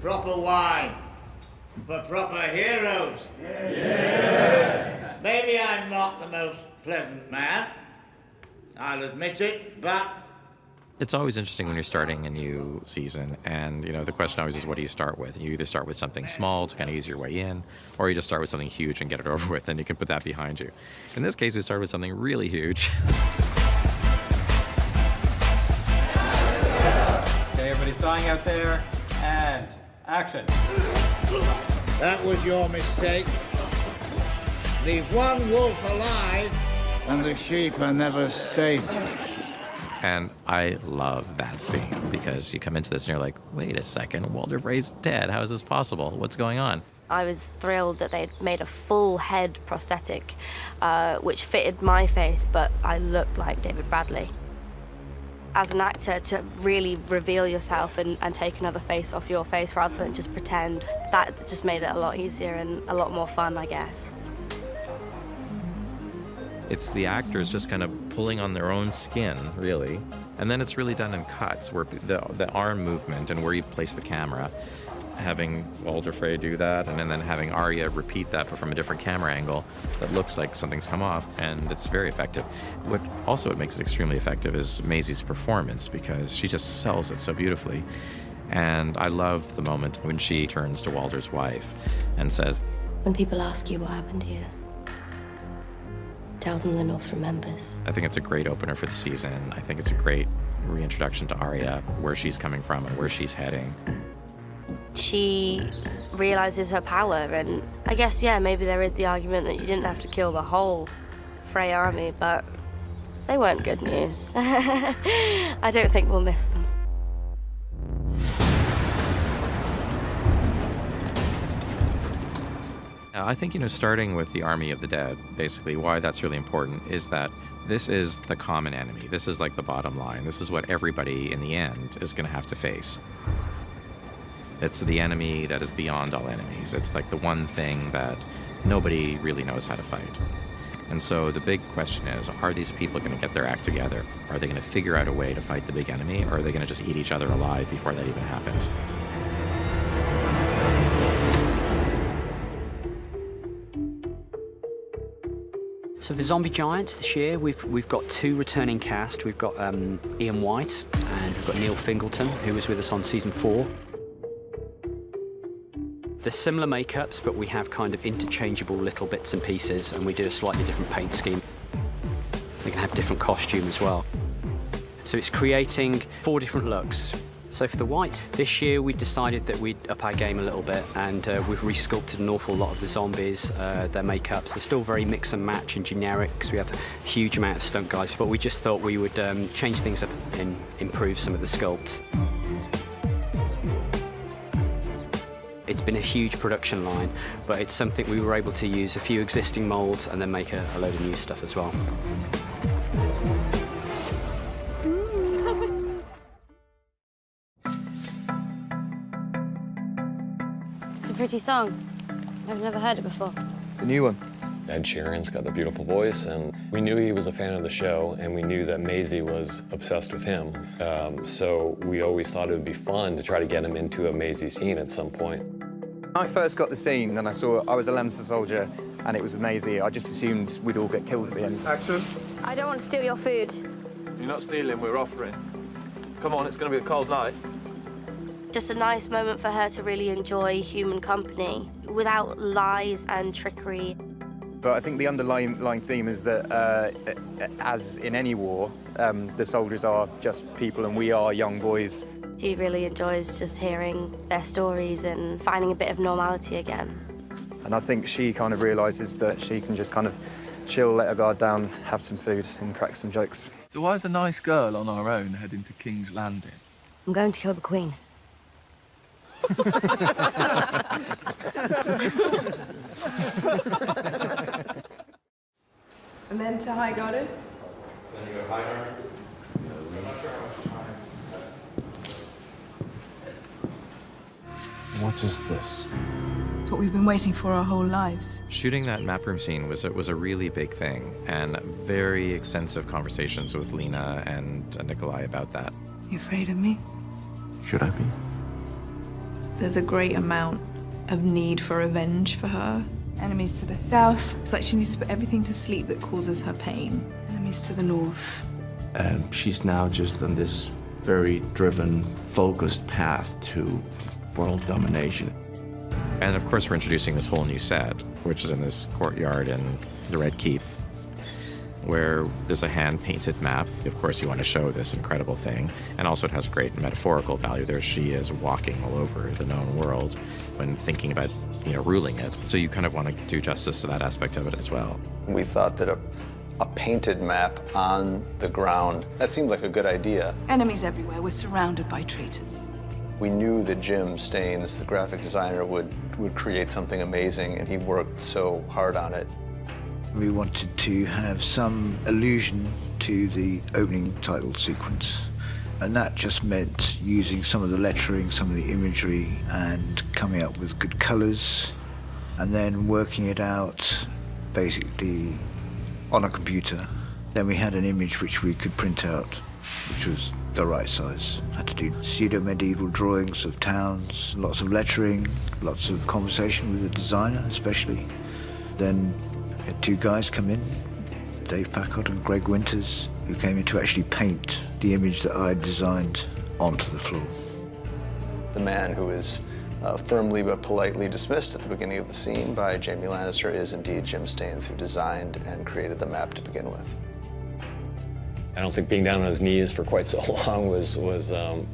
proper wine for proper heroes. Maybe I'm not the most pleasant man, I'll admit it, but it's always interesting when you're starting a new season, and the question always is, what do you start with? You either start with something small to kind of ease your way in, or you just start with something huge and get it over with, and you can put that behind you. In this case, we started with something really huge. Okay, everybody's dying out there, and action. that was your mistake. Leave one wolf alive, and the sheep are never safe. And I love that scene, because you come into this and you're like, wait a second, Walter Frey's dead. How is this possible? What's going on? I was thrilled that they'd made a full head prosthetic, which fitted my face, but I looked like David Bradley. As an actor, to really reveal yourself and take another face off your face rather than just pretend, that just made it a lot easier and a lot more fun, I guess. It's the actors just kind of pulling on their own skin, really. And then it's really done in cuts, where the arm movement and where you place the camera, having Walter Frey do that, and then having Arya repeat that, but from a different camera angle that looks like something's come off, and it's very effective. What makes it extremely effective is Maisie's performance, because she just sells it so beautifully. And I love the moment when she turns to Walter's wife and says, When people ask you what happened here, tell them the North remembers. I think it's a great opener for the season. I think it's a great reintroduction to Arya, where she's coming from and where she's heading. She realizes her power, and I guess, yeah, maybe there is the argument that you didn't have to kill the whole Frey army, but they weren't good news. I don't think we'll miss them. I think, starting with the Army of the Dead, basically why that's really important is that this is the common enemy. This is like the bottom line. This is what everybody in the end is going to have to face. It's the enemy that is beyond all enemies. It's like the one thing that nobody really knows how to fight. And so the big question is, are these people going to get their act together? Are they going to figure out a way to fight the big enemy, or are they going to just eat each other alive before that even happens? So the Zombie Giants this year, we've got 2 returning cast. We've got Ian White, and we've got Neil Fingleton, who was with us on season 4. They're similar makeups, but we have kind of interchangeable little bits and pieces, and we do a slightly different paint scheme. They can have different costume as well. So it's creating 4 different looks. So for the Whites, this year we decided that we'd up our game a little bit, and we've resculpted an awful lot of the zombies, their makeups. They're still very mix and match and generic, because we have a huge amount of stunt guys, but we just thought we would change things up and improve some of the sculpts. It's been a huge production line, but it's something we were able to use a few existing molds and then make a load of new stuff as well. It's a pretty song. I've never heard it before. It's a new one. Ed Sheeran's got a beautiful voice, and we knew he was a fan of the show, and we knew that Maisie was obsessed with him. So we always thought it would be fun to try to get him into a Maisie scene at some point. When I first got the scene and I saw I was a Lancer soldier and it was with Maisie, I just assumed we'd all get killed at the end. Action. I don't want to steal your food. You're not stealing, we're offering. Come on, it's going to be a cold night. Just a nice moment for her to really enjoy human company without lies and trickery. But I think the underlying theme is that, as in any war, the soldiers are just people and we are young boys. She really enjoys just hearing their stories and finding a bit of normality again. And I think she kind of realises that she can just kind of chill, let her guard down, have some food and crack some jokes. So why is a nice girl on our own heading to King's Landing? I'm going to kill the Queen. And then to High Garden? Then you go High Garden. What is this? It's what we've been waiting for our whole lives. Shooting that map room scene was a really big thing, and very extensive conversations with Lena and Nikolai about that. You afraid of me? Should I be? There's a great amount of need for revenge for her. Enemies to the south. It's like she needs to put everything to sleep that causes her pain. Enemies to the north. And she's now just on this very driven, focused path to world domination. And of course, we're introducing this whole new set, which is in this courtyard in the Red Keep, where there's a hand-painted map. Of course, you want to show this incredible thing. And also it has great metaphorical value. There she is walking all over the known world when thinking about, ruling it. So you kind of want to do justice to that aspect of it as well. We thought that a painted map on the ground, that seemed like a good idea. Enemies everywhere. We're surrounded by traitors. We knew that Jim Staines, the graphic designer, would create something amazing, and he worked so hard on it. We wanted to have some allusion to the opening title sequence, and that just meant using some of the lettering, some of the imagery, and coming up with good colors, and then working it out basically on a computer. Then we had an image which we could print out, which was the right size. Had to do pseudo-medieval drawings of towns, lots of lettering, lots of conversation with the designer especially. Then we had two guys come in, Dave Packard and Greg Winters, who came in to actually paint the image that I designed onto the floor. The man who is firmly but politely dismissed at the beginning of the scene by Jamie Lannister is indeed Jim Staines, who designed and created the map to begin with. I don't think being down on his knees for quite so long was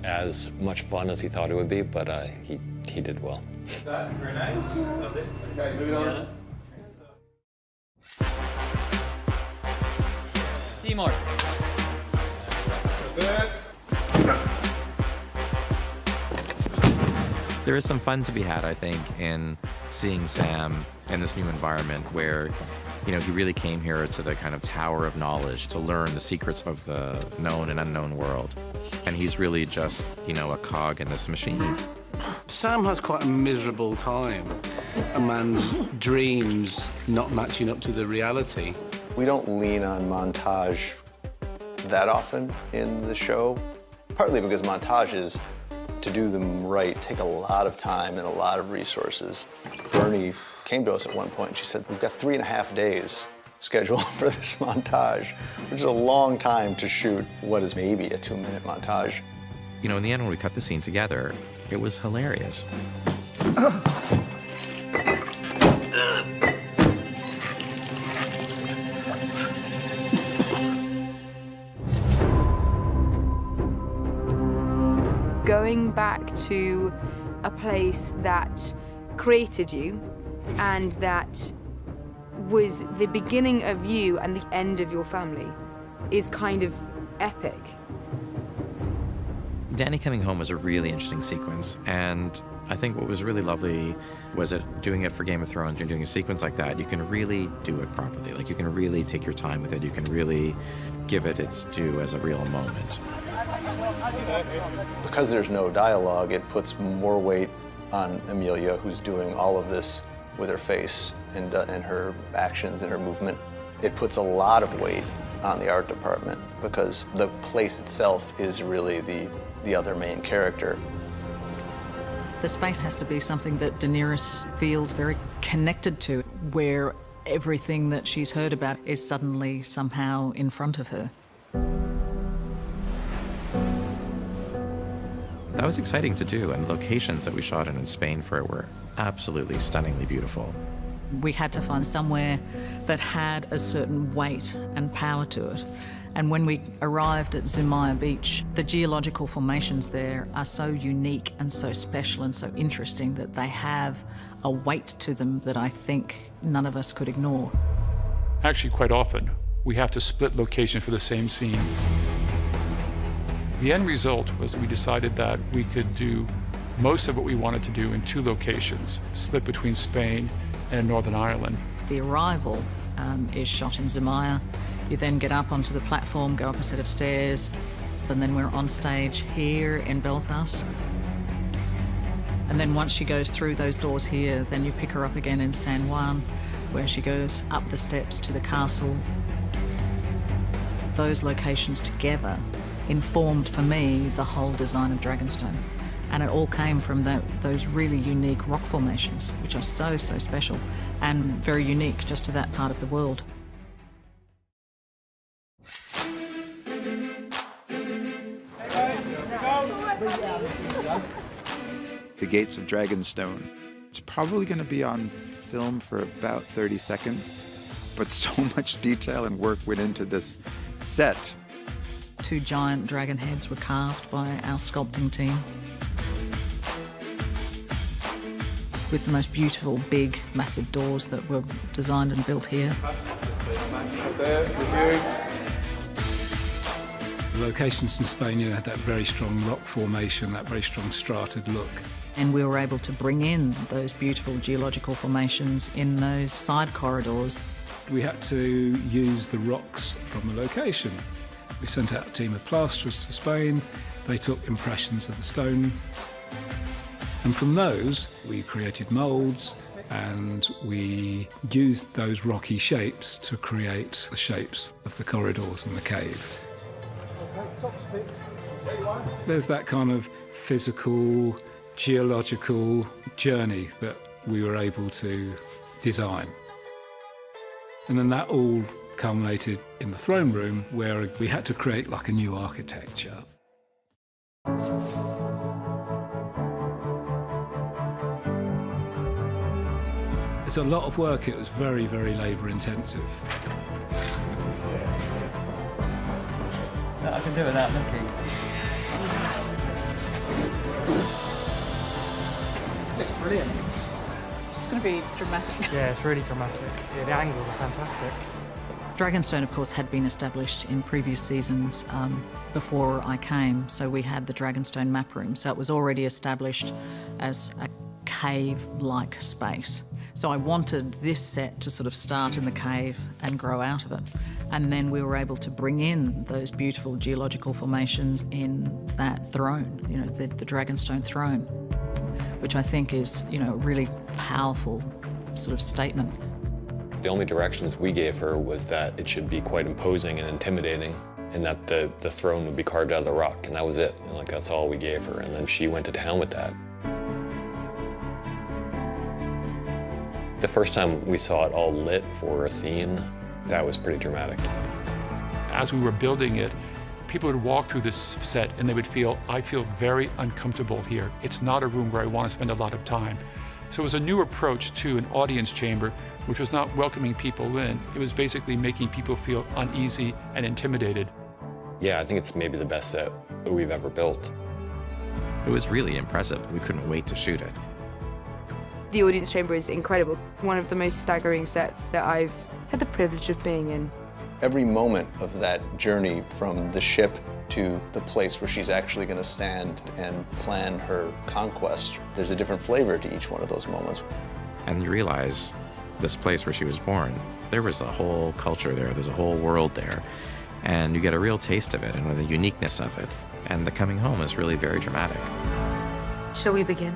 as much fun as he thought it would be, but he did well. Very nice. Lovely. Okay, moving on. Seymour. There is some fun to be had, I think, in seeing Sam in this new environment where, he really came here to the kind of tower of knowledge to learn the secrets of the known and unknown world. And he's really just, a cog in this machine. Sam has quite a miserable time. A man's dreams not matching up to the reality. We don't lean on montage that often in the show, partly because montages, to do them right, take a lot of time and a lot of resources. Bernie came to us at one point and she said, we've got 3.5 days scheduled for this montage, which is a long time to shoot what is maybe a 2-minute montage. In the end, when we cut the scene together, it was hilarious. Going back to a place that created you and that was the beginning of you and the end of your family is kind of epic. Danny coming home was a really interesting sequence, and I think what was really lovely was that doing it for Game of Thrones and doing a sequence like that, you can really do it properly. Like, you can really take your time with it. You can really give it its due as a real moment. Because there's no dialogue, it puts more weight on Amelia, who's doing all of this with her face and her actions and her movement. It puts a lot of weight on the art department because the place itself is really the other main character. The space has to be something that Daenerys feels very connected to, where everything that she's heard about is suddenly somehow in front of her. That was exciting to do, and the locations that we shot in Spain for it were absolutely stunningly beautiful. We had to find somewhere that had a certain weight and power to it. And when we arrived at Zumaya Beach, the geological formations there are so unique and so special and so interesting that they have a weight to them that I think none of us could ignore. Actually, quite often, we have to split location for the same scene. The end result was we decided that we could do most of what we wanted to do in 2 locations, split between Spain and Northern Ireland. The arrival is shot in Zumaya. You then get up onto the platform, go up a set of stairs, and then we're on stage here in Belfast. And then once she goes through those doors here, then you pick her up again in San Juan, where she goes up the steps to the castle. Those locations together informed for me the whole design of Dragonstone. And it all came from those really unique rock formations, which are so, so special and very unique just to that part of the world. The Gates of Dragonstone. It's probably going to be on film for about 30 seconds, but so much detail and work went into this set. 2 giant dragon heads were carved by our sculpting team, with the most beautiful, big, massive doors that were designed and built here. The locations in Spain, had that very strong rock formation, that very strong strated look. And we were able to bring in those beautiful geological formations in those side corridors. We had to use the rocks from the location. We sent out a team of plasterers to Spain. They took impressions of the stone. And from those, we created moulds, and we used those rocky shapes to create the shapes of the corridors and the cave. There's that kind of physical, geological journey that we were able to design. And then that all culminated in the throne room, where we had to create like a new architecture. It's a lot of work. It was very, very labour intensive. I can do it without looking. Looks brilliant. It's going to be dramatic. Yeah, it's really dramatic. Yeah, the angles are fantastic. Dragonstone, of course, had been established in previous seasons before I came, so we had the Dragonstone map room, so it was already established as a cave-like space. So I wanted this set to sort of start in the cave and grow out of it. And then we were able to bring in those beautiful geological formations in that throne, the Dragonstone throne, which I think is, a really powerful sort of statement. The only directions we gave her was that it should be quite imposing and intimidating, and that the throne would be carved out of the rock, and that was it. And that's all we gave her, and then she went to town with that. The first time we saw it all lit for a scene, that was pretty dramatic. As we were building it, people would walk through this set and they would feel, I feel very uncomfortable here. It's not a room where I want to spend a lot of time. So it was a new approach to an audience chamber, which was not welcoming people in. It was basically making people feel uneasy and intimidated. Yeah, I think it's maybe the best set that we've ever built. It was really impressive. We couldn't wait to shoot it. The audience chamber is incredible. One of the most staggering sets that I've had the privilege of being in. Every moment of that journey from the ship to the place where she's actually going to stand and plan her conquest, there's a different flavor to each one of those moments. And you realize this place where she was born, there was a whole culture there, there's a whole world there. And you get a real taste of it and the uniqueness of it. And the coming home is really very dramatic. Shall we begin?